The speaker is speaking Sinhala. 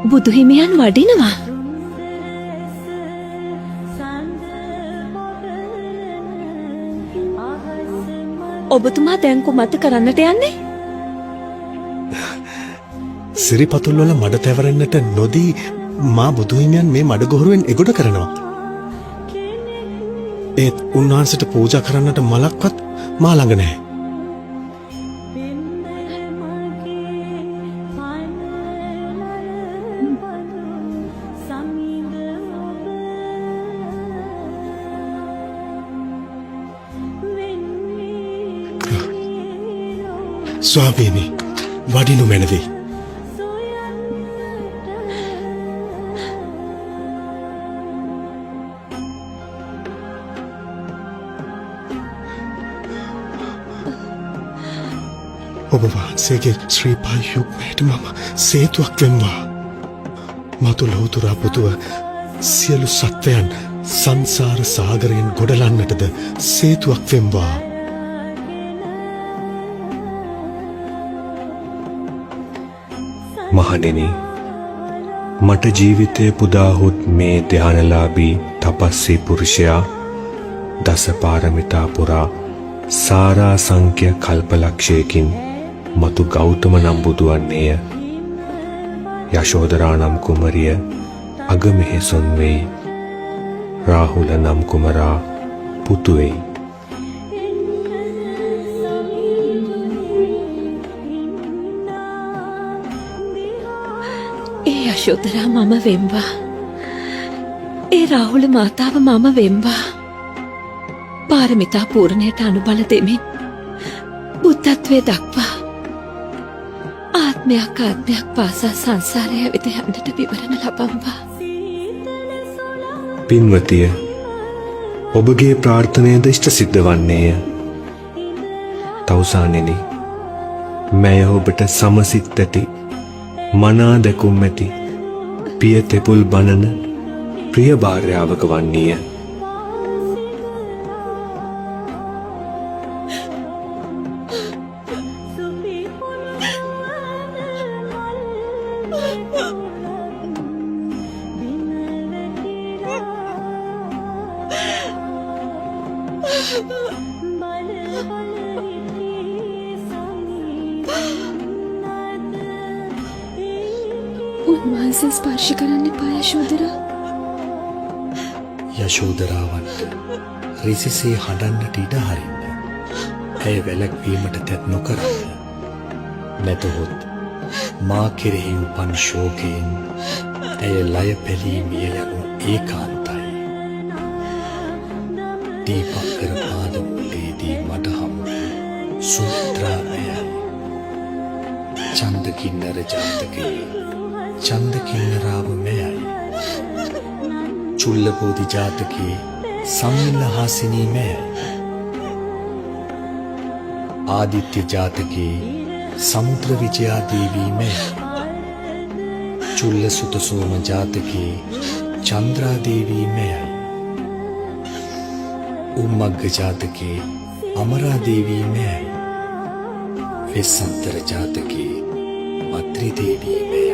බුදු හිමියන් වඩිනවා. ඔබතුමා දැන් කුමක්ද කරන්නට යන්නේ? සිරිපතුල් වල මඩ තැවරෙන්නට නොදී මා බුදු හිමියන් මේ මඩ ගොහරුවෙන් එගොඩ කරනවා. ඒත් උන්වහන්සේට පූජා කරන්නට මලක්වත් මා ළඟ නැහැ. ස්වාමීනි, වඩිනු මැනවි. ඔබ වහන්සේගේ ශ්‍රී පායුක්මයට මම සේතුවක් වෙම්වා. මතු ලෝතුරා පුතුව සියලු සත්වයන් සංසාර සාගරයෙන් ගොඩලන්නටද සේතුවක් වෙම්වා. මහණෙනි, මට ජීවිතය පුදාහොත් මේ ධානලාභී තපස්සී පුරුෂයා දස පාරමිතා පුරා සාරා සංඛ්‍ය කල්පලක්ෂයකින් මතු ගෞතම නම් බුදුවන්නේය. යශෝදරා නම් කුමරිය අගමෙහෙසොන් වෙයි. රාහුල නම් කුමරා පුතු වෙයි. යශෝදරා මම වෙම්වා. ඒ රාහුල මාතාව මම වෙම්වා. පාරමිතා පූර්ණයට අනුබල දෙමින් බුද්ධත්වයේ දක්වා ආත්මයක් පාසා සංසාරය විද යන්නට විවරණ ලබම්වා. පින්වතිය, ඔබගේ ප්‍රාර්ථනයද ඉෂ්ට සිද්ධ වන්නේය. තවුසානෙනි, මැය ඔබට සමසිත් ඇති මනා දැකුම් ඇති පිය තෙපුල් බණන ප්‍රිය භාර්යාවක වන්නේය. උන්වහන්සේ ස්පර්ශ කරන්න එපා යශෝදරා. යශෝදරාවන්ට රිසිසේ හඬන්නට ඉඩ හරින්න. ඇය වැළැක්වීමට තැත් නොකරන්න. නැතහොත් මා කෙරෙහි උපන් ශෝකයෙන් ඇය ලය පැලී මිය යනු ඒකාන්තයි. දීපක්කර පාදමුලේදී මට හමු සූත්‍රාමයයි. චන්දකින්නර ජාතකයේ චන්දකින්නරාව මෙයයි. චුල්ලබෝධි ජාතකයේ සම්මිල්ලහාසිනී මෙයයි. ආදිත්‍ය ජාතකයේ සමුද්‍ර විජයා දේවී මෙයයි. චුල්ලසුත සෝම ජාතකයේ චන්ද්‍රා දේවී මෙයයි. උම්මග්ග ජාතකයේ අමරා දේවී මෙයයි. වෙස්සන්තර ජාතකයේ මත්‍රි දේවී මෙයයි.